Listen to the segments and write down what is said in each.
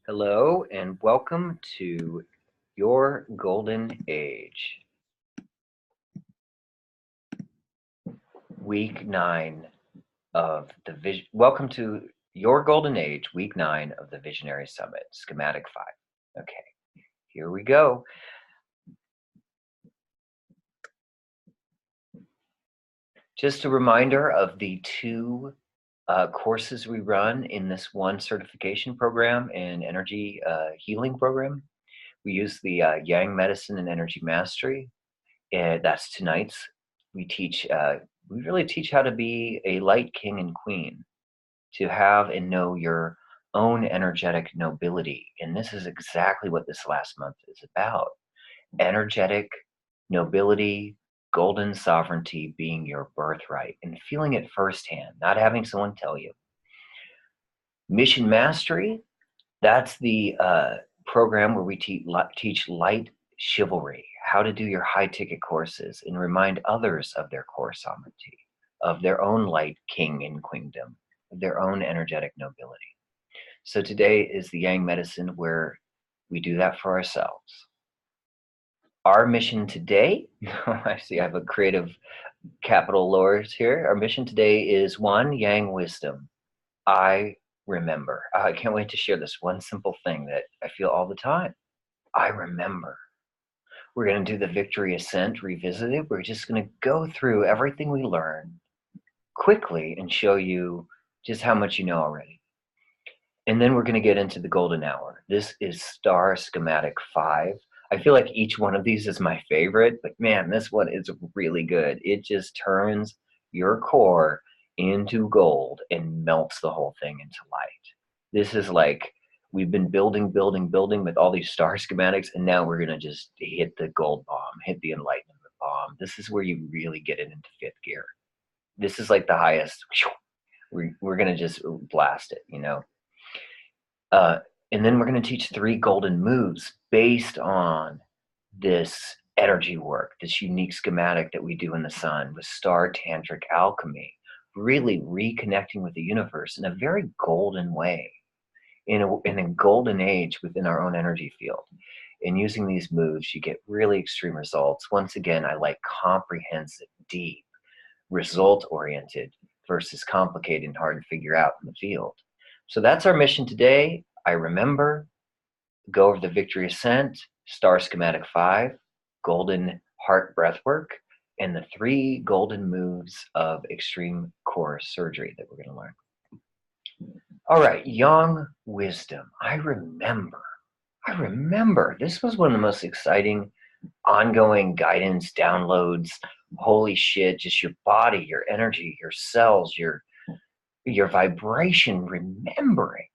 Hello and welcome to Your Golden Age, week 9 of the Vision. Welcome to Your Golden Age, week 9 of the Visionary Summit, Schematic 5. Okay, here we go. Just a reminder of the two courses we run in this one certification program and energy healing program. We use the Yang Medicine and Energy Mastery. And that's tonight's. We really teach how to be a light king and queen, to have and know your own energetic nobility. And this is exactly what this last month is about. Energetic nobility, golden sovereignty being your birthright and feeling it firsthand, not having someone tell you. Mission Mastery, that's the program where we teach light chivalry, how to do your high ticket courses and remind others of their core sovereignty, of their own light king and queendom, of their own energetic nobility. So today is the Yang Medicine where we do that for ourselves. Our mission today, I see I have a creative capital letters here. Our mission today is 1, Yang Wisdom. I remember. I can't wait to share this one simple thing that I feel all the time. I remember. We're going to do the Victory Ascent Revisited. We're just going to go through everything we learned quickly and show you just how much you know already. And then we're going to get into the Golden Hour. This is Star Schematic 5. I feel like each one of these is my favorite, but man, this one is really good. It just turns your core into gold and melts the whole thing into light. This is like we've been building with all these star schematics, and now we're going to just hit the gold bomb, hit the enlightenment bomb. This is where you really get it into fifth gear. This is like the highest. We're going to just blast it, you know. And then we're going to teach 3 golden moves based on this energy work, this unique schematic that we do in the sun with star tantric alchemy, really reconnecting with the universe in a very golden way, in a golden age within our own energy field. And using these moves, you get really extreme results. Once again, I like comprehensive, deep, result-oriented versus complicated and hard to figure out in the field. So that's our mission today. I remember, go over the Victory Ascent, Star Schematic 5, Golden Heart Breathwork, and the 3 golden moves of extreme core surgery that we're going to learn. All right, Yang Wisdom. I remember. This was one of the most exciting ongoing guidance downloads. Holy shit, just your body, your energy, your cells, your vibration, remembering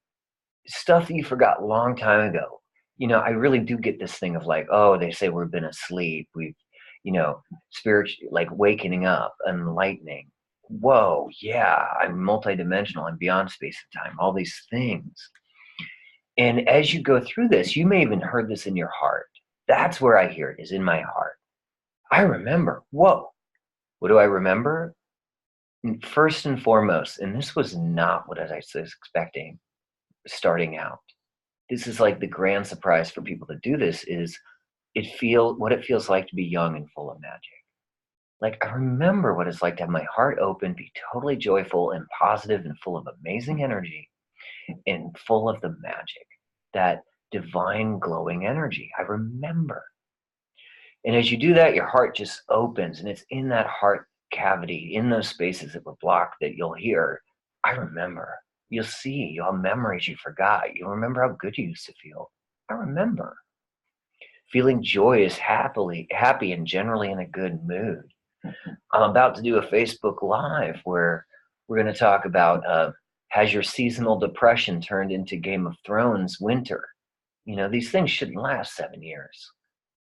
stuff that you forgot a long time ago. You know, I really do get this thing of like, oh, they say we've been asleep. We've, spiritual, like wakening up, enlightening. Whoa, yeah, I'm multidimensional. I'm beyond space and time, all these things. And as you go through this, you may even heard this in your heart. That's where I hear it, is in my heart. I remember. Whoa, what do I remember? First and foremost, and this was not what I was expecting starting out. This is like the grand surprise for people that do this is what it feels like to be young and full of magic. Like, I remember what it's like to have my heart open, be totally joyful and positive and full of amazing energy and full of the magic, that divine glowing energy. I remember. And as you do that, your heart just opens, and it's in that heart cavity, in those spaces that were blocked, that you'll hear, I remember. You'll see, you'll have memories you forgot. You'll remember how good you used to feel. I remember. Feeling joyous, happy, and generally in a good mood. I'm about to do a Facebook Live where we're going to talk about has your seasonal depression turned into Game of Thrones winter? You know, these things shouldn't last 7 years,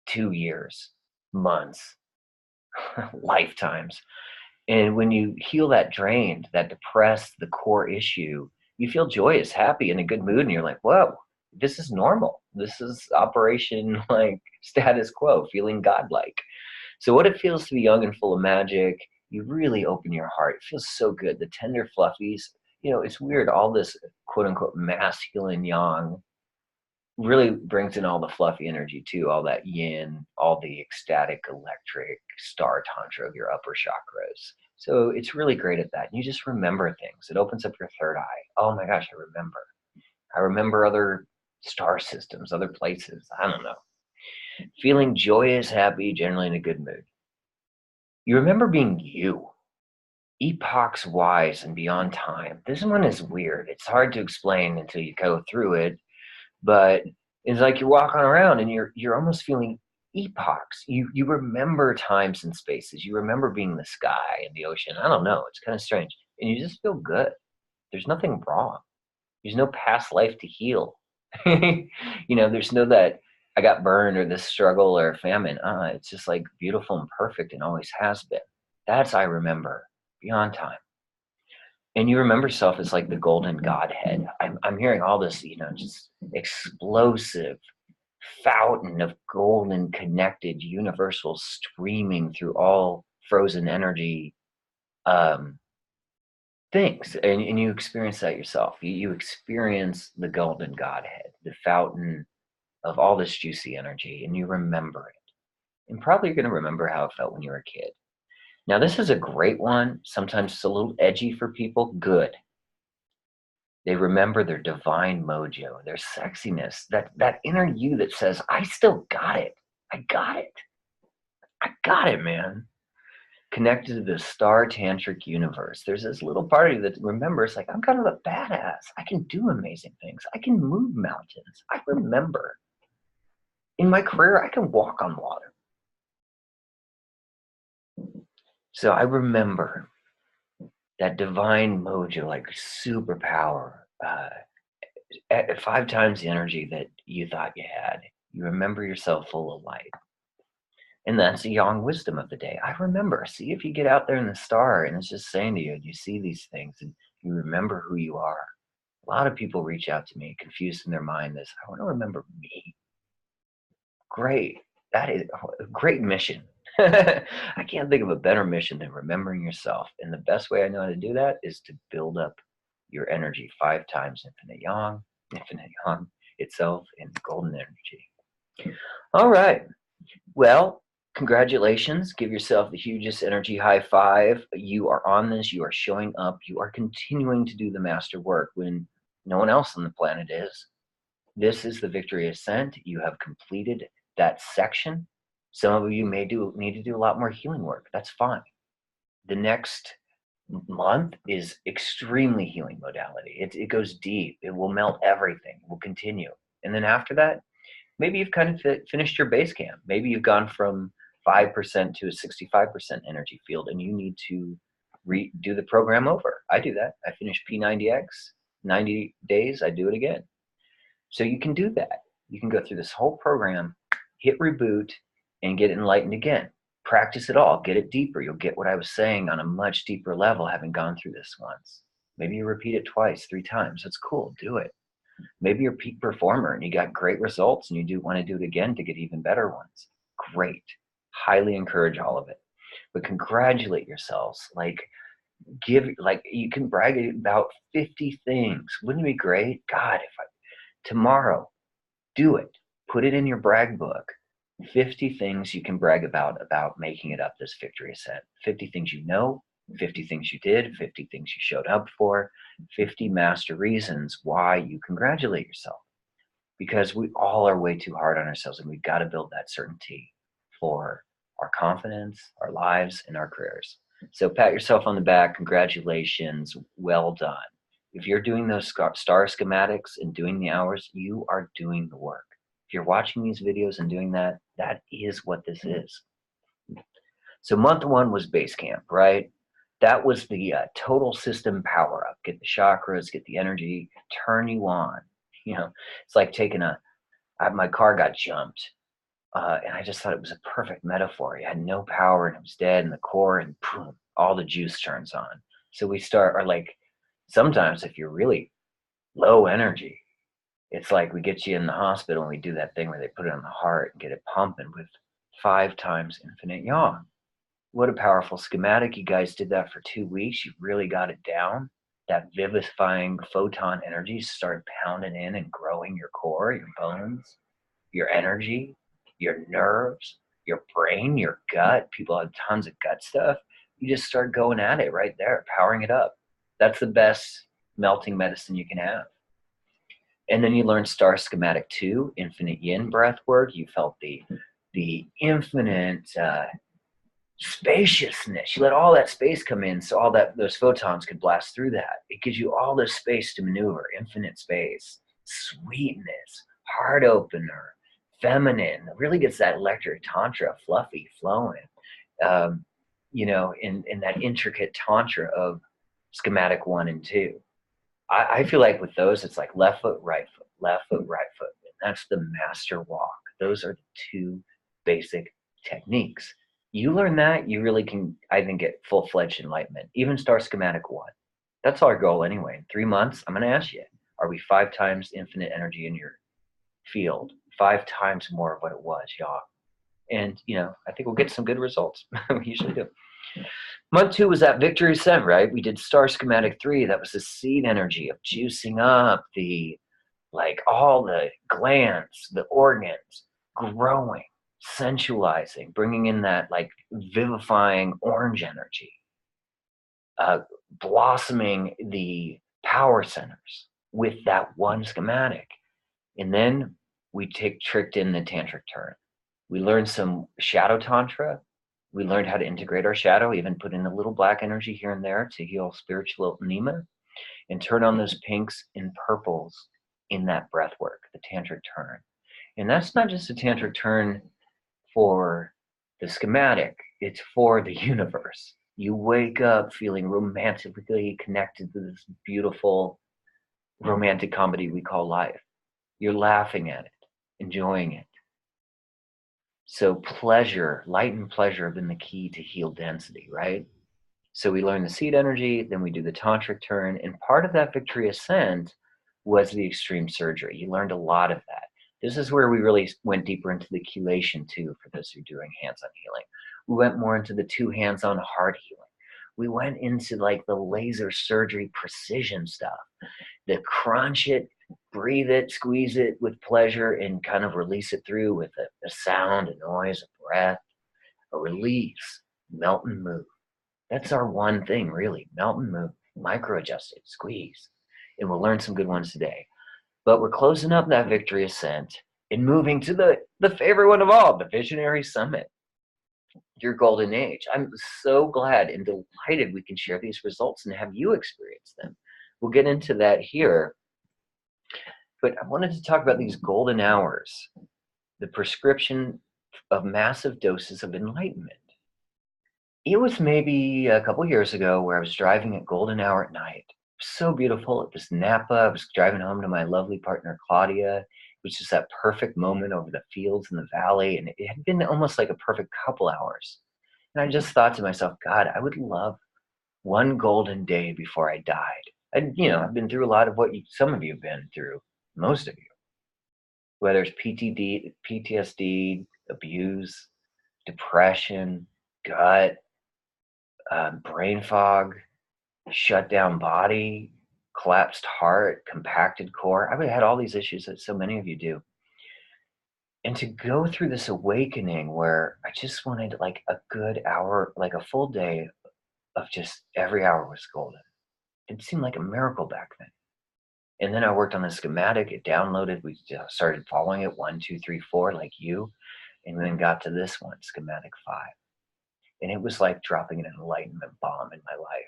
2 years, months, lifetimes. And when you heal that drained, that depressed, the core issue, you feel joyous, happy, in a good mood, and you're like, whoa, this is normal. This is operation like status quo, feeling godlike. So what it feels to be young and full of magic, you really open your heart. It feels so good. The tender fluffies, you know, it's weird. All this quote unquote masculine yang really brings in all the fluffy energy too, all that yin, all the ecstatic electric star tantra of your upper chakras. So it's really great at that. You just remember things. It opens up your third eye. Oh my gosh, I remember. I remember other star systems, other places. I don't know. Feeling joyous, happy, generally in a good mood. You remember being you, epochs wise and beyond time. This one is weird. It's hard to explain until you go through it, but it's like you're walking around and you're almost feeling epochs. You remember times and spaces. You remember being the sky and the ocean. I don't know. It's kind of strange. And you just feel good. There's nothing wrong. There's no past life to heal. There's no that I got burned or this struggle or famine. It's just like beautiful and perfect and always has been. That's I remember beyond time. And you remember yourself as like the golden godhead. I'm hearing all this, just explosive fountain of golden connected universal streaming through all frozen energy um, things. And you experience that yourself. You experience the golden godhead, the fountain of all this juicy energy, and you remember it. And probably you're going to remember how it felt when you were a kid. Now, this is a great one. Sometimes it's a little edgy for people. Good. They remember their divine mojo, their sexiness, that inner you that says, I still got it. I got it. I got it, man. Connected to the star tantric universe. There's this little part of you that remembers, like, I'm kind of a badass. I can do amazing things. I can move mountains. I remember. In my career, I can walk on water. So I remember that divine mojo, like superpower, at 5 times the energy that you thought you had. You remember yourself full of light. And that's the yang wisdom of the day. I remember. See if you get out there in the star and it's just saying to you, you see these things and you remember who you are. A lot of people reach out to me confused in their mind this, I want to remember me. Great. That is a great mission. I can't think of a better mission than remembering yourself. And the best way I know how to do that is to build up your energy 5 times infinite yang itself, and golden energy. All right. Well, congratulations. Give yourself the hugest energy high five. You are on this. You are showing up. You are continuing to do the master work when no one else on the planet is. This is the Victory Ascent. You have completed that section. Some of you may need to do a lot more healing work. That's fine. The next month is extremely healing modality. It goes deep. It will melt everything. It will continue. And then after that, maybe you've kind of finished your base camp. Maybe you've gone from 5% to a 65% energy field and you need to do the program over. I do that. I finish P90X, 90 days, I do it again. So you can do that. You can go through this whole program, hit reboot, and get enlightened again. Practice it all, get it deeper. You'll get what I was saying on a much deeper level, having gone through this once. Maybe you repeat it twice, 3 times. That's cool, do it. Maybe you're a peak performer and you got great results and you do want to do it again to get even better ones. Great. Highly encourage all of it. But congratulate yourselves. Like you can brag about 50 things. Wouldn't it be great? God, tomorrow, do it. Put it in your brag book. 50 things you can brag about making it up this Victory Ascent. 50 things you know, 50 things you did, 50 things you showed up for, 50 master reasons why you congratulate yourself. Because we all are way too hard on ourselves and we've got to build that certainty for our confidence, our lives, and our careers. So pat yourself on the back. Congratulations. Well done. If you're doing those star schematics and doing the hours, you are doing the work. If you're watching these videos and doing that, that is what this is. So month 1 was base camp, right? That was the total system power up. Get the chakras, get the energy, turn you on. It's like taking my car got jumped. And I just thought it was a perfect metaphor. You had no power and it was dead in the core and boom, all the juice turns on. So we or like, sometimes if you're really low energy, it's like we get you in the hospital and we do that thing where they put it on the heart and get it pumping with 5 times infinite yang. What a powerful schematic. You guys did that for 2 weeks. You really got it down. that vivifying photon energy start pounding in and growing your core, your bones, your energy, your nerves, your brain, your gut. People have tons of gut stuff. You just start going at it right there, powering it up. That's the best melting medicine you can have. And then you learn star schematic 2, infinite yin breath work. You felt the infinite spaciousness. You let all that space come in so all that those photons could blast through that. It gives you all this space to maneuver, infinite space, sweetness, heart opener, feminine. It really gets that electric tantra fluffy flowing. In that intricate tantra of schematic 1 and 2. I feel like with those, it's like left foot, right foot, left foot, right foot. And that's the master walk. Those are the 2 basic techniques. You learn that, you really can, I think, get full-fledged enlightenment. Even star schematic 1. That's our goal anyway. In 3 months, I'm going to ask you, are we 5 times infinite energy in your field? 5 times more of what it was, y'all. And, I think we'll get some good results. We usually do. Month 2 was that victory ascent, right? We did star schematic 3. That was the seed energy of juicing up all the glands, the organs, growing, sensualizing, bringing in that vivifying orange energy, blossoming the power centers with that one schematic. And then we tricked in the tantric turn. We learned some shadow tantra. We learned how to integrate our shadow, even put in a little black energy here and there to heal spiritual anema, and turn on those pinks and purples in that breath work, the tantric turn. And that's not just a tantric turn for the schematic, it's for the universe. You wake up feeling romantically connected to this beautiful romantic comedy we call life. You're laughing at it, enjoying it. So pleasure, light and pleasure have been the key to heal density, right? So we learn the seed energy, then we do the tantric turn, and part of that victory ascent was the extreme surgery. You learned a lot of that. This is where we really went deeper into the chelation too, for those who are doing hands-on healing. We went more into the 2 hands-on heart healing. We went into the laser surgery precision stuff, the crunch it, breathe it, squeeze it with pleasure, and kind of release it through with a sound, a noise, a breath, a release, melt and move. That's our one thing, really. Melt and move, micro adjust it, squeeze. And we'll learn some good ones today. But we're closing up that victory ascent and moving to the favorite one of all, the Visionary Summit, your golden age. I'm so glad and delighted we can share these results and have you experience them. We'll get into that here. But I wanted to talk about these golden hours, the prescription of massive doses of enlightenment. It was maybe a couple years ago where I was driving at golden hour at night. So beautiful. It was Napa. I was driving home to my lovely partner, Claudia. It was just that perfect moment over the fields and the valley. And it had been almost like a perfect couple hours. And I just thought to myself, God, I would love one golden day before I died. And, I've been through a lot of what some of you have been through, most of you, whether it's PTSD, abuse, depression, gut, brain fog, shut down body, collapsed heart, compacted core. I've had all these issues that so many of you do. And to go through this awakening where I just wanted a good hour, like a full day of just every hour was golden. It seemed like a miracle back then. And then I worked on the schematic, it downloaded, we started following it, 1, 2, 3, 4, like you, and then got to this one, schematic 5. And it was like dropping an enlightenment bomb in my life.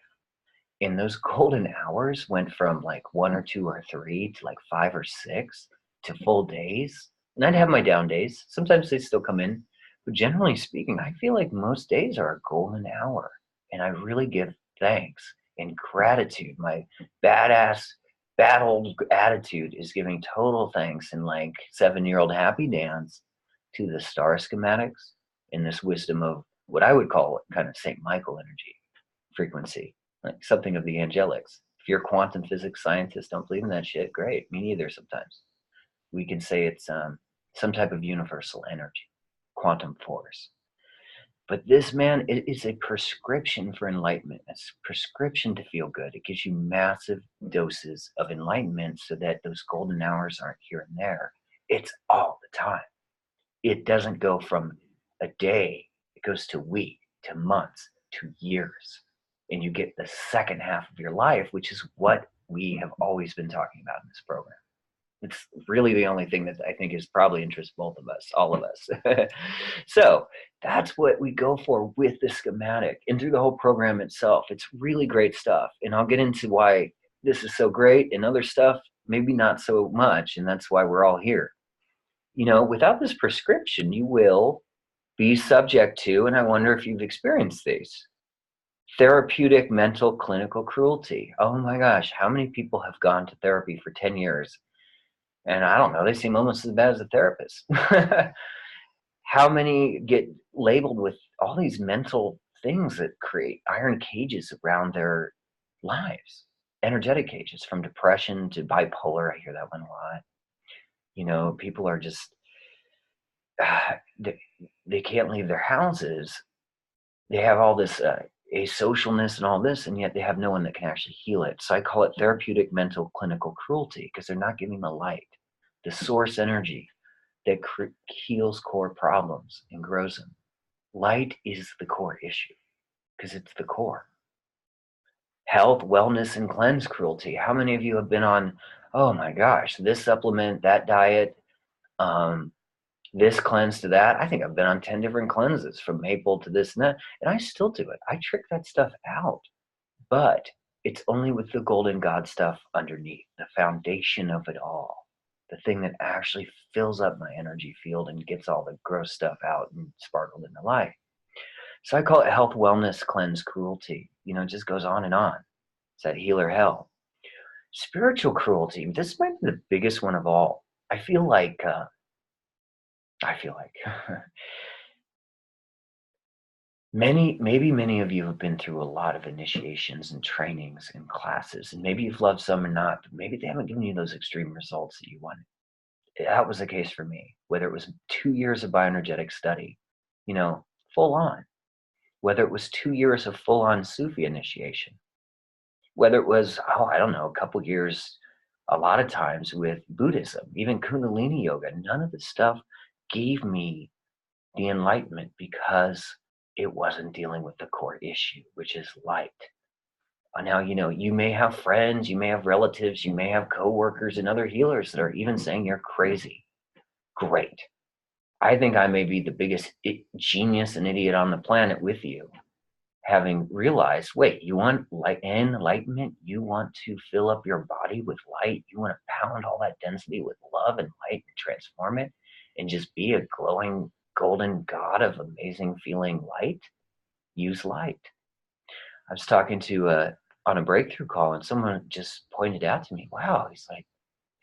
And those golden hours went from 1 or 2 or 3 to 5 or 6 to full days. And I'd have my down days. Sometimes they still come in. But generally speaking, I feel like most days are a golden hour. And I really give thanks and gratitude. My badass, battled attitude is giving total thanks and 7-year-old happy dance to the star schematics and this wisdom of what I would call kind of St. Michael energy frequency. Like something of the angelics. If you're a quantum physics scientist, don't believe in that shit, great. Me neither sometimes. We can say it's some type of universal energy, quantum force. But this, man, it is a prescription for enlightenment. It's a prescription to feel good. It gives you massive doses of enlightenment so that those golden hours aren't here and there. It's all the time. It doesn't go from a day, it goes to week, to months, to years. And you get the second half of your life, which is what we have always been talking about in this program. It's really the only thing that I think is probably interests both of us, all of us. So that's what we go for with the schematic and through the whole program itself. It's really great stuff. And I'll get into why this is so great and other stuff, maybe not so much. And that's why we're all here. Without this prescription, you will be subject to, and I wonder if you've experienced these, therapeutic mental clinical cruelty. Oh my gosh, how many people have gone to therapy for 10 years? And I don't know, they seem almost as bad as a therapist. How many get labeled with all these mental things that create iron cages around their lives, energetic cages, from depression to bipolar? I hear that one a lot. People are just, they can't leave their houses. They have all this asocialness and all this, and yet they have no one that can actually heal it. So I call it therapeutic mental clinical cruelty, because they're not giving the light, the source energy that heals core problems and grows them. Light is the core issue because it's the core. Health, wellness, and cleanse cruelty. How many of you have been on, oh my gosh, this supplement, that diet, this cleanse to that? I think I've been on 10 different cleanses, from maple to this and that, and I still do it. I trick that stuff out, but it's only with the golden God stuff underneath, the foundation of it all, the thing that actually fills up my energy field and gets all the gross stuff out and sparkled into light. So I call it health, wellness, cleanse, cruelty. It just goes on and on. It's that healer hell. Spiritual cruelty. This might be the biggest one of all. I feel like many of you have been through a lot of initiations and trainings and classes, and maybe you've loved some or not, but maybe they haven't given you those extreme results that you wanted. That was the case for me, whether it was 2 years of bioenergetic study, full on, whether it was 2 years of full on Sufi initiation, whether it was, I don't know, a couple years, a lot of times with Buddhism, even Kundalini yoga. None of this stuff gave me the enlightenment because it wasn't dealing with the core issue, which is light. Now, you may have friends, you may have relatives, you may have coworkers and other healers that are even saying you're crazy. Great. I think I may be the biggest genius and idiot on the planet with you, having realized, wait, you want enlightenment? You want to fill up your body with light? You want to pound all that density with love and light and transform it and just be a glowing golden god of amazing feeling light? Use light. I was talking to on a breakthrough call, and someone just pointed out to me, wow, he's like,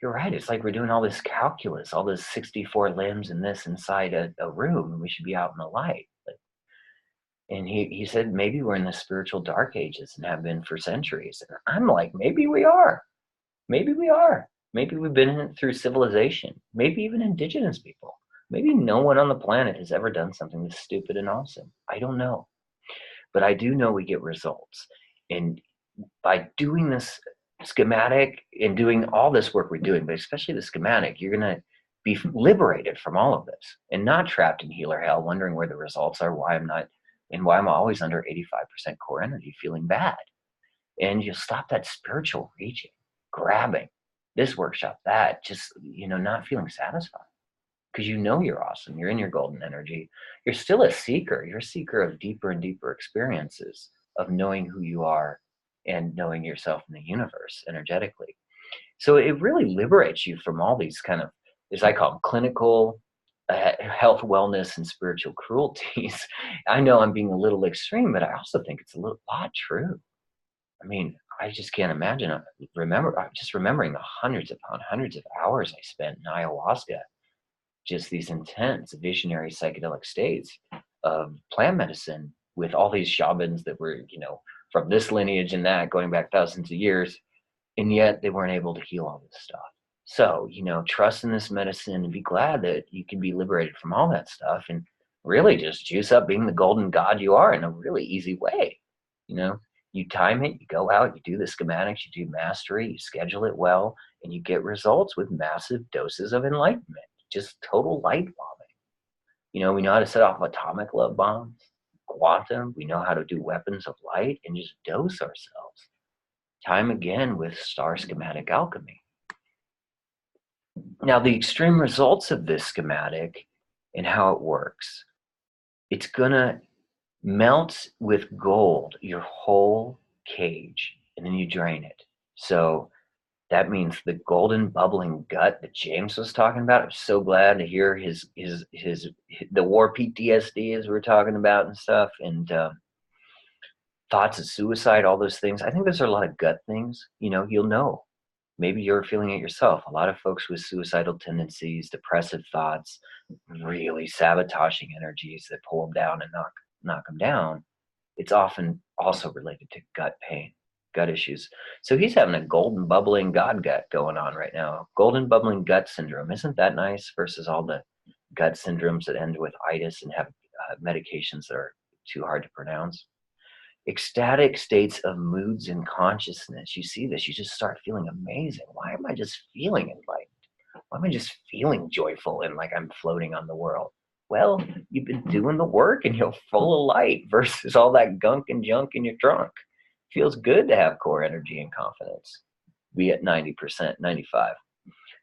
you're right. It's like we're doing all this calculus, all this 64 limbs and this inside a room, and we should be out in the light. And he said, maybe we're in the spiritual dark ages and have been for centuries. And I'm like, maybe we are. Maybe we are. Maybe we've been in it through civilization, maybe even indigenous people. Maybe no one on the planet has ever done something this stupid and awesome. I don't know. But I do know we get results. And by doing this schematic and doing all this work we're doing, but especially the schematic, you're going to be liberated from all of this and not trapped in healer hell, wondering where the results are, why I'm not, and why I'm always under 85% core energy, feeling bad. And you'll stop that spiritual reaching, grabbing this workshop, that, just, not feeling satisfied. Because you're awesome. You're in your golden energy. You're still a seeker. You're a seeker of deeper and deeper experiences of knowing who you are and knowing yourself in the universe energetically. So it really liberates you from all these kind of, as I call them, clinical health, wellness, and spiritual cruelties. I know I'm being a little extreme, but I also think it's a lot true. I mean, I just can't imagine. Remembering the hundreds upon hundreds of hours I spent in ayahuasca, just these intense visionary psychedelic states of plant medicine with all these shamans that were, from this lineage and that, going back thousands of years, and yet they weren't able to heal all this stuff. So, trust in this medicine and be glad that you can be liberated from all that stuff. And really just juice up being the golden god you are in a really easy way. You know, you time it, you go out, you do the schematics, you do mastery, you schedule it well, and you get results with massive doses of enlightenment, just total light bombing. We know how to set off atomic love bombs, quantum, we know how to do weapons of light and just dose ourselves. Time again with star schematic alchemy. Now, the extreme results of this schematic and how it works, it's going to melt with gold your whole cage and then you drain it. So that means the golden bubbling gut that James was talking about. I'm so glad to hear his the war PTSD as we're talking about and stuff, and thoughts of suicide, all those things. I think those are a lot of gut things. You'll know. Maybe you're feeling it yourself. A lot of folks with suicidal tendencies, depressive thoughts, really sabotaging energies that pull them down and knock them down. It's often also related to gut pain, gut issues. So he's having a golden bubbling God gut going on right now. Golden bubbling gut syndrome. Isn't that nice versus all the gut syndromes that end with itis and have medications that are too hard to pronounce? Ecstatic states of moods and consciousness. You see this, you just start feeling amazing. Why am I just feeling enlightened? Why am I just feeling joyful and like I'm floating on the world? Well, you've been doing the work and you're full of light versus all that gunk and junk in your trunk. Feels good to have core energy and confidence. Be at 90%, 95.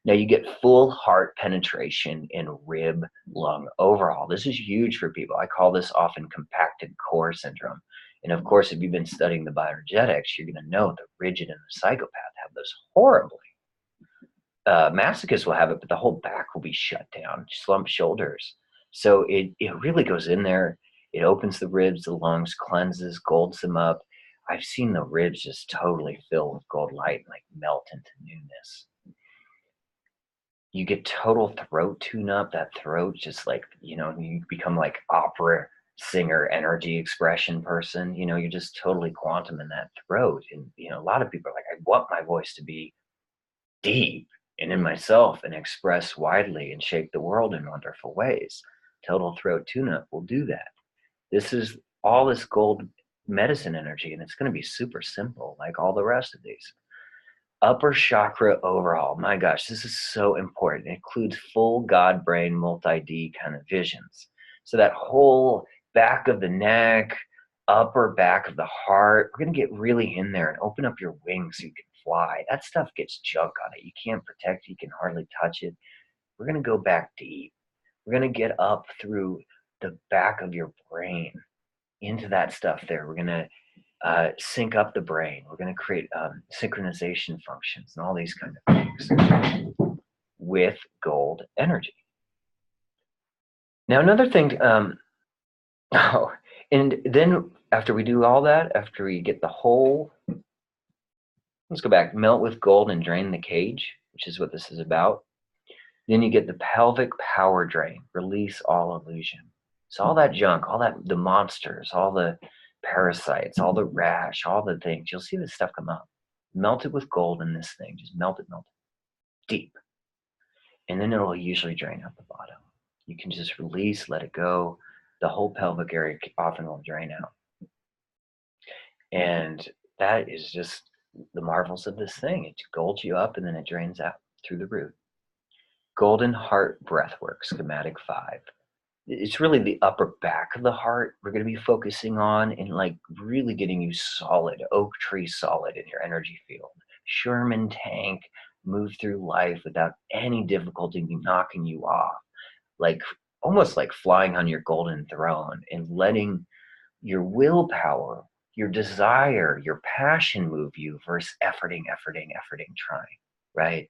Now you get full heart penetration and rib lung overhaul. This is huge for people. I call this often compacted core syndrome. And of course, if you've been studying the bioenergetics, you're going to know the rigid and the psychopath have this horribly. Masochists will have it, but the whole back will be shut down, slumped shoulders. So it really goes in there. It opens the ribs, the lungs, cleanses, golds them up. I've seen the ribs just totally fill with gold light and like melt into newness. You get total throat tune up. That throat just like, you become like opera singer energy expression person. You're just totally quantum in that throat. And, a lot of people are like, I want my voice to be deep and in myself and express widely and shape the world in wonderful ways. Total throat tune-up will do that. This is all this gold medicine energy, and it's going to be super simple like all the rest of these. Upper chakra overhaul. My gosh, this is so important. It includes full God brain multi-D kind of visions. So that whole back of the neck, upper back of the heart, we're going to get really in there and open up your wings so you can fly. That stuff gets junk on it. You can't protect it. You can hardly touch it. We're going to go back deep. We're going to get up through the back of your brain into that stuff there. We're going to sync up the brain. We're going to create synchronization functions and all these kind of things with gold energy. Now, another thing, and then after we do all that, after we get the whole, let's go back, melt with gold and drain the cage, which is what this is about. Then you get the pelvic power drain, release all illusion. So all that junk, all that, the monsters, all the parasites, all the rash, all the things, you'll see this stuff come up. Melt it with gold in this thing, just melt it deep. And then it'll usually drain out the bottom. You can just release, let it go. The whole pelvic area often will drain out. And that is just the marvels of this thing. It golds you up and then it drains out through the root. Golden heart breathwork, schematic 5. It's really the upper back of the heart we're going to be focusing on and like really getting you solid, oak tree solid in your energy field. Sherman tank, move through life without any difficulty knocking you off. Like almost like flying on your golden throne and letting your willpower, your desire, your passion move you versus efforting, trying, right?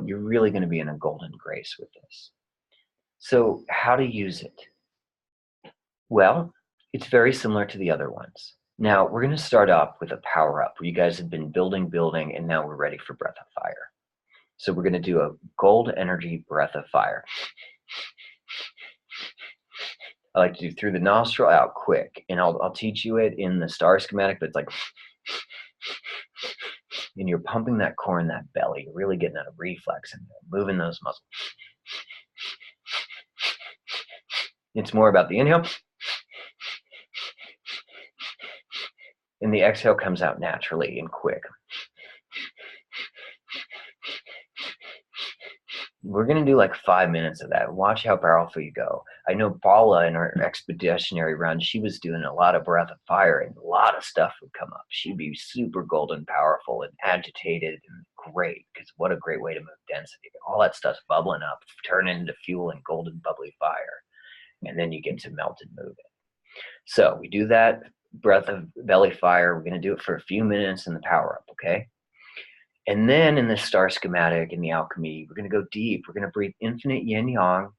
You're really going to be in a golden grace with this. So how to use it? Well, it's very similar to the other ones. Now, we're going to start off with a power up where you guys have been building, and now we're ready for breath of fire. So we're going to do a gold energy breath of fire. I like to do through the nostril, out quick. And I'll teach you it in the star schematic, but it's like, and you're pumping that core in that belly. You're really getting that reflex in there, moving those muscles. It's more about the inhale, and the exhale comes out naturally and quick. We're going to do like 5 minutes of that. Watch how powerful you go. I know Paula in her expeditionary run, she was doing a lot of breath of fire and a lot of stuff would come up. She'd be super golden powerful and agitated and great, because what a great way to move density. All that stuff's bubbling up, turn into fuel and golden bubbly fire. And then you get to melt and move it. So we do that breath of belly fire. We're going to do it for a few minutes in the power up, okay? And then in the star schematic in the alchemy, we're going to go deep. We're going to breathe infinite yin yang,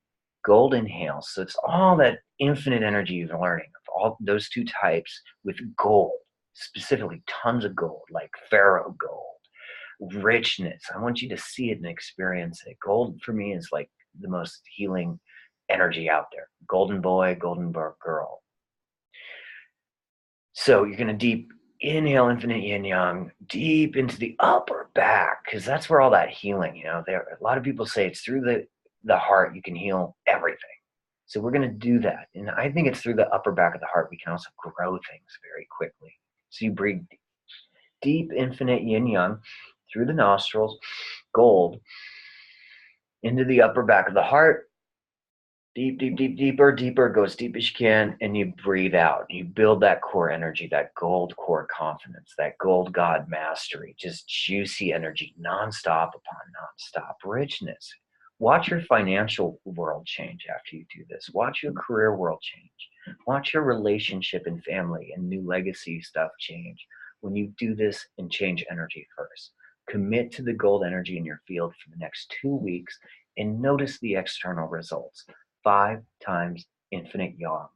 gold inhale. So it's all that infinite energy you've been learning of all those two types with gold, specifically tons of gold, like pharaoh gold, richness. I want you to see it and experience it. Gold for me is like the most healing energy out there. Golden boy, golden girl. So you're going to deep inhale infinite yin yang deep into the upper back, because that's where all that healing, there a lot of people say it's through the heart you can heal everything. So we're going to do that, and I think it's through the upper back of the heart we can also grow things very quickly. So you breathe deep infinite yin yang through the nostrils, gold, into the upper back of the heart. Deep, deep, deep, deeper, deeper, go as deep as you can, and you breathe out. You build that core energy, that gold core confidence, that gold God mastery, just juicy energy, nonstop upon nonstop richness. Watch your financial world change after you do this. Watch your career world change. Watch your relationship and family and new legacy stuff change when you do this and change energy first. Commit to the gold energy in your field for the next 2 weeks and notice the external results. 5 times infinite yang.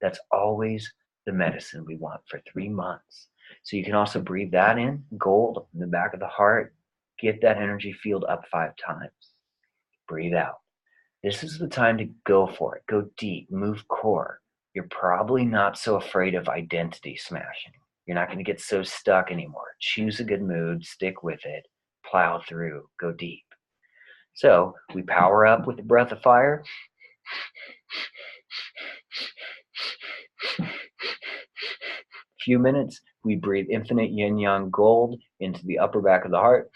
That's always the medicine we want for 3 months. So you can also breathe that in, gold in the back of the heart. Get that energy field up 5 times. Breathe out. This is the time to go for it. Go deep, move core. You're probably not so afraid of identity smashing. You're not going to get so stuck anymore. Choose a good mood, stick with it, plow through, go deep. So we power up with the breath of fire. Few minutes, we breathe infinite yin yang gold into the upper back of the heart.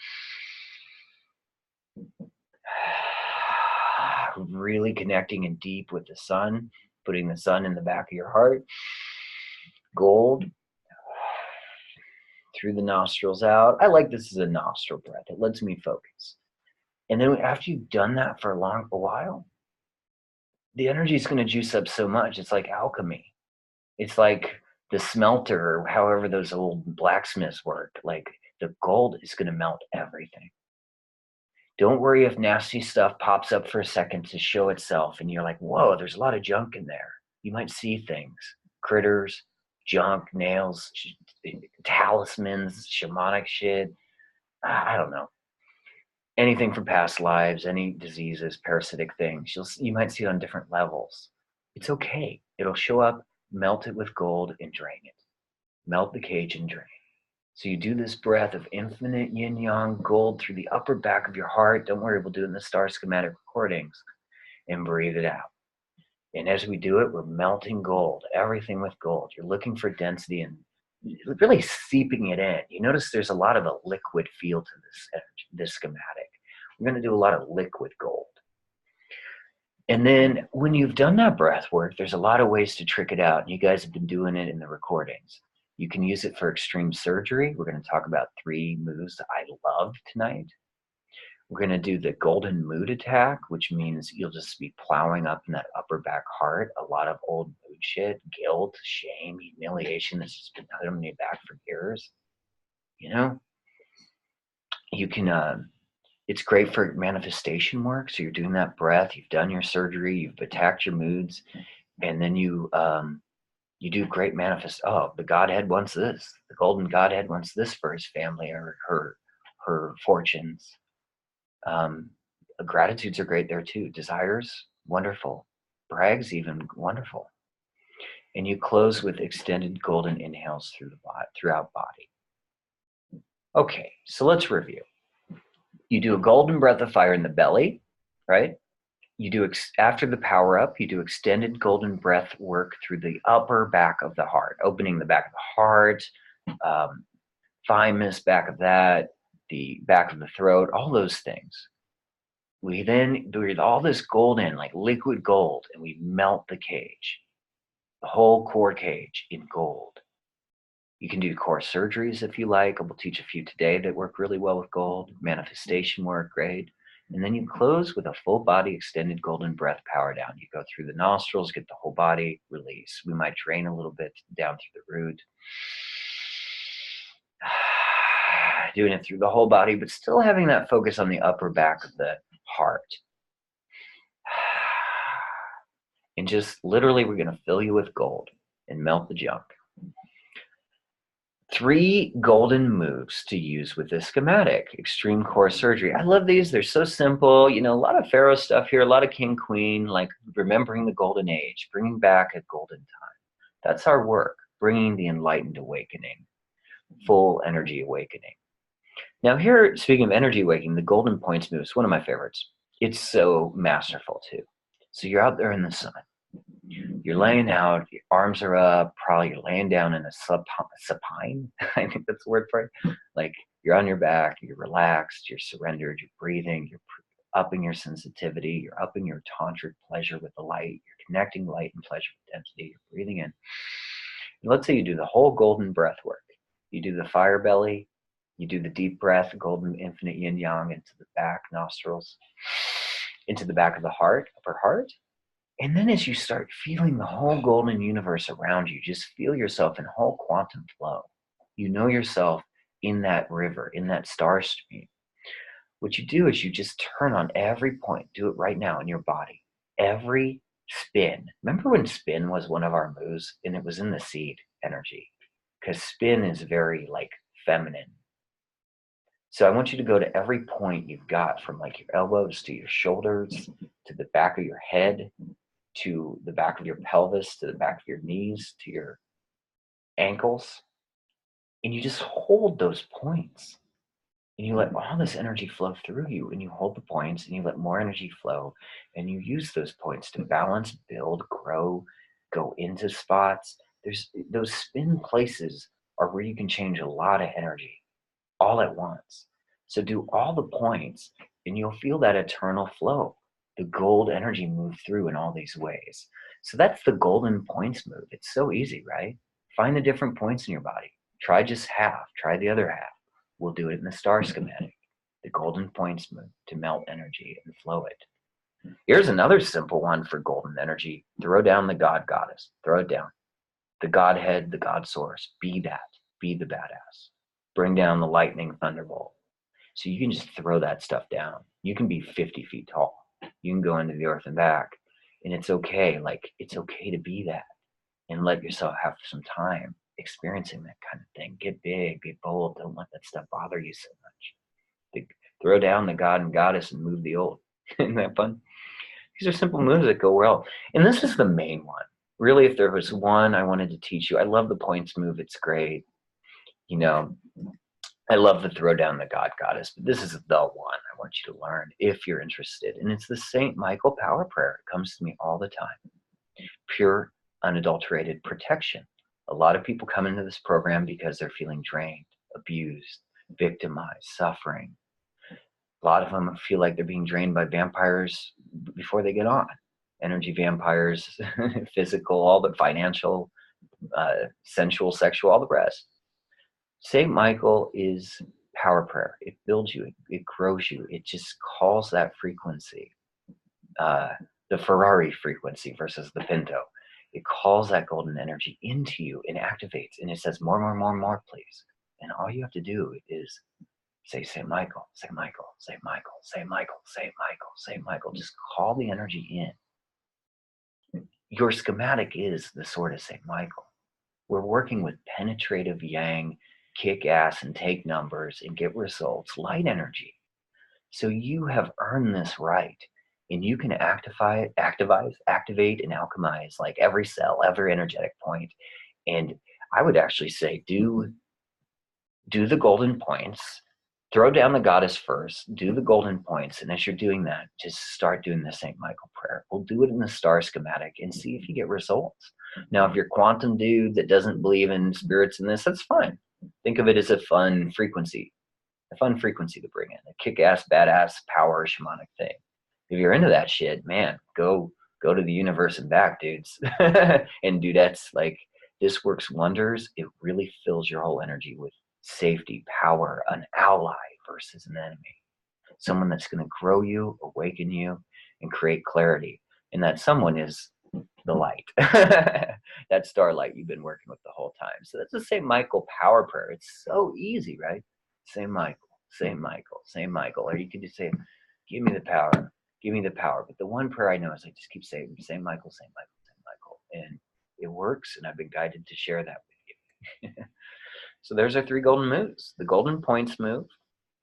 Really connecting in deep with the sun, putting the sun in the back of your heart. Gold through the nostrils out. I like this as a nostril breath. It lets me focus. And then after you've done that for a while, the energy is going to juice up so much. It's like alchemy. It's like the smelter, or however those old blacksmiths work. Like the gold is going to melt everything. Don't worry if nasty stuff pops up for a second to show itself and you're like, whoa, there's a lot of junk in there. You might see things, critters, junk, nails, talismans, shamanic shit. I don't know. Anything from past lives, any diseases, parasitic things. You might see it on different levels. It's okay. It'll show up, melt it with gold, and drain it. Melt the cage and drain. So you do this breath of infinite yin yang gold through the upper back of your heart. Don't worry, we'll do it in the star schematic recordings, and breathe it out. And as we do it, we're melting gold, everything with gold. You're looking for density and really seeping it in. You notice there's a lot of a liquid feel to this energy, this schematic. We're going to do a lot of liquid gold. And then when you've done that breath work, there's a lot of ways to trick it out. You guys have been doing it in the recordings. You can use it for extreme surgery. We're going to talk about 3 moves I love tonight. We're going to do the golden mood attack, which means you'll just be plowing up in that upper back heart. A lot of old mood shit, guilt, shame, humiliation that's just been holding you back for years. You can, it's great for manifestation work. So you're doing that breath, you've done your surgery, you've attacked your moods, and then you do great manifest. Oh, the Godhead wants this. The golden Godhead wants this for his family or her fortunes. Gratitudes are great there too. Desires, wonderful. Brags, even wonderful. And you close with extended golden inhales throughout body. Okay, so let's review. You do a golden breath of fire in the belly, right? after the power up, you do extended golden breath work through the upper back of the heart, opening the back of the heart, um, thymus, back of that, the back of the throat, all those things. We then breathe all this gold in, like liquid gold, and we melt the cage, the whole core cage in gold. You can do core surgeries if you like. I will teach a few today that work really well with gold. Manifestation work, great. And then you close with a full body extended golden breath power down. You go through the nostrils, get the whole body, release. We might drain a little bit down through the root. Doing it through the whole body, but still having that focus on the upper back of the heart. And just literally, we're going to fill you with gold and melt the junk. 3 golden moves to use with this schematic. Extreme core surgery. I love these. They're so simple. You know, a lot of pharaoh stuff here, a lot of king, queen, like remembering the golden age, bringing back a golden time. That's our work, bringing the enlightened awakening, full energy awakening. Now here, speaking of energy awakening, the golden points move is one of my favorites. It's so masterful too. So you're out there in the sun. You're laying out, your arms are up, probably you're laying down in a supine, I think that's the word for it. Like you're on your back, you're relaxed, you're surrendered, you're breathing, you're upping your sensitivity, you're upping your tantric pleasure with the light, you're connecting light and pleasure with density, you're breathing in. And let's say you do the whole golden breath work. You do the fire belly, you do the deep breath, golden infinite yin yang into the back nostrils, into the back of the heart, upper heart. And then as you start feeling the whole golden universe around you, just feel yourself in whole quantum flow. You know yourself in that river, in that star stream. What you do is you just turn on every point. Do it right now in your body. Every spin. Remember when spin was one of our moves and it was in the seed energy? Because spin is very like feminine. So I want you to go to every point you've got, from like your elbows to your shoulders, to the back of your head, to the back of your pelvis, to the back of your knees, to your ankles. And you just hold those points. And you let all this energy flow through you, and you hold the points and you let more energy flow, and you use those points to balance, build, grow, go into spots. There's those spin places are where you can change a lot of energy all at once. So do all the points and you'll feel that eternal flow, the gold energy move through in all these ways. So that's the golden points move. It's so easy, right? Find the different points in your body. Try just half, try the other half. We'll do it in the star schematic, the golden points move to melt energy and flow it. Here's another simple one for golden energy. Throw down the God goddess. Throw it down. The Godhead, the God source. Be that. Be the badass. Bring down the lightning thunderbolt. So you can just throw that stuff down. You can be 50 feet tall. You can go into the earth and back. And it's okay. Like, it's okay to be that. And let yourself have some time experiencing that kind of thing. Get big, get bold. Don't let that stuff bother you so much. Throw down the God and goddess and move the old. Isn't that fun? These are simple moves that go well. And this is the main one. Really, if there was one I wanted to teach you, I love the points move. It's great. You know, I love the throw down the God goddess, but this is the one I want you to learn if you're interested. And it's the St. Michael power prayer. It comes to me all the time. Pure, unadulterated protection. A lot of people come into this program because they're feeling drained, abused, victimized, suffering. A lot of them feel like they're being drained by vampires before they get on. Energy vampires, physical, all but financial, sensual, sexual, all the rest. St. Michael is power prayer. It builds you. It grows you. It just calls that frequency, the Ferrari frequency versus the Pinto. It calls that golden energy into you and activates. And it says, more, more, more, more, please. And all you have to do is say, St. Michael, St. Michael, St. Michael, St. Michael, St. Michael, St. Michael. Just call the energy in. Your schematic is the sword of St. Michael. We're working with penetrative yang, kick ass and take numbers and get results, light energy. So you have earned this right. And you can activate and alchemize like every cell, every energetic point. And I would actually say do the golden points Throw down the goddess first, do the golden points, and as you're doing that, just start doing the St. Michael prayer. We'll do it in the star schematic and see if you get results. Now, if you're quantum dude that doesn't believe in spirits in this, that's fine. Think of it as a fun frequency to bring in, a kick-ass, badass, power shamanic thing. If you're into that shit, man, go to the universe and back, dudes. And dudettes, like, this works wonders. It really fills your whole energy with safety, power, an ally versus an enemy. Someone that's going to grow you, awaken you, and create clarity. And that someone is the light. That starlight you've been working with the whole time. So that's the St. Michael power prayer. It's so easy, right? St. Michael, St. Michael, St. Michael. Or you can just say, give me the power, give me the power. But the one prayer I know is I just keep saying, St. Michael, St. Michael, St. Michael. And it works, and I've been guided to share that with you. So there's our 3 golden moves. The golden points move,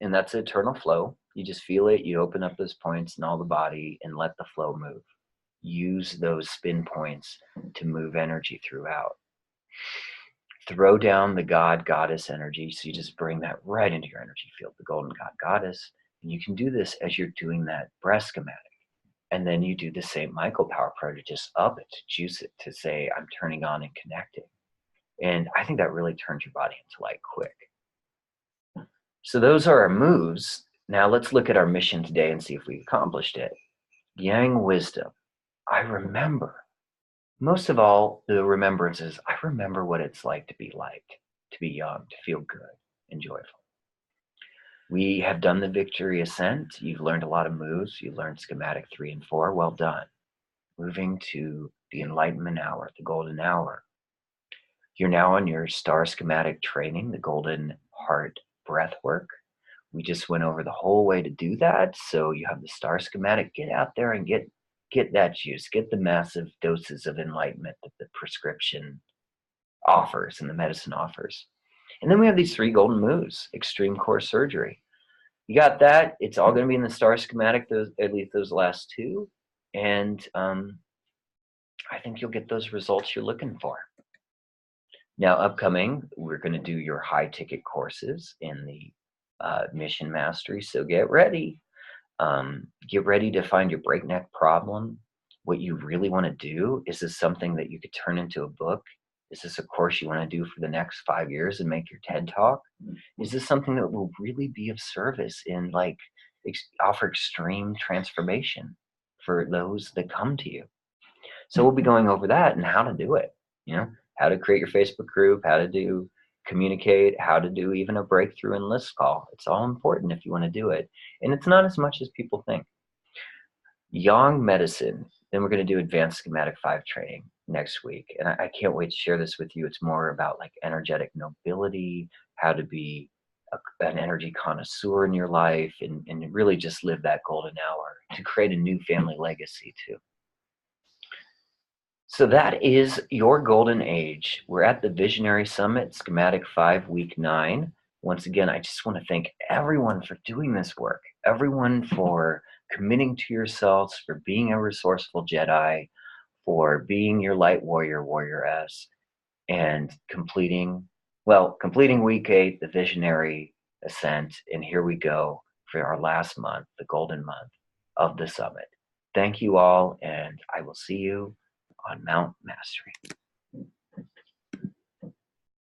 and that's eternal flow. You just feel it, you open up those points in all the body and let the flow move. Use those spin points to move energy throughout. Throw down the God, goddess energy. So you just bring that right into your energy field, the golden God, goddess. And you can do this as you're doing that breath schematic. And then you do the St. Michael power prayer to just up it, to juice it, to say, I'm turning on and connecting. And I think that really turns your body into light quick. So those are our moves. Now let's look at our mission today and see if we accomplished it. Yang wisdom. I remember. Most of all, the remembrances, I remember what it's like, to be young, to feel good and joyful. We have done the victory ascent. You've learned a lot of moves. You learned schematic 3 and 4. Well done. Moving to the enlightenment hour, the golden hour. You're now on your star schematic training, the golden heart breath work. We just went over the whole way to do that. So you have the star schematic. Get out there and get that juice. Get the massive doses of enlightenment that the prescription offers and the medicine offers. And then we have these 3 golden moves, extreme core surgery. You got that. It's all going to be in the star schematic, at least those last 2. And I think you'll get those results you're looking for. Now, upcoming, we're going to do your high ticket courses in the mission mastery. So get ready. Get ready to find your breakneck problem. What you really want to do. Is this something that you could turn into a book? Is this a course you want to do for the next 5 years and make your TED Talk? Is this something that will really be of service in, like, offer extreme transformation for those that come to you? So we'll be going over that and how to do it. How to create your Facebook group, how to communicate, how to do even a breakthrough and list call. It's all important if you want to do it. And it's not as much as people think. Yang medicine. Then we're going to do advanced schematic 5 training next week. And I can't wait to share this with you. It's more about, like, energetic nobility, how to be an energy connoisseur in your life, and really just live that golden hour to create a new family legacy too. So that is your golden age. We're at the Visionary Summit, Schematic 5, Week 9. Once again, I just want to thank everyone for doing this work, everyone for committing to yourselves, for being a resourceful Jedi, for being your light warrior, warrioress, and completing Week 8, the Visionary Ascent. And here we go for our last month, the golden month of the summit. Thank you all, and I will see you on Mount Mastery.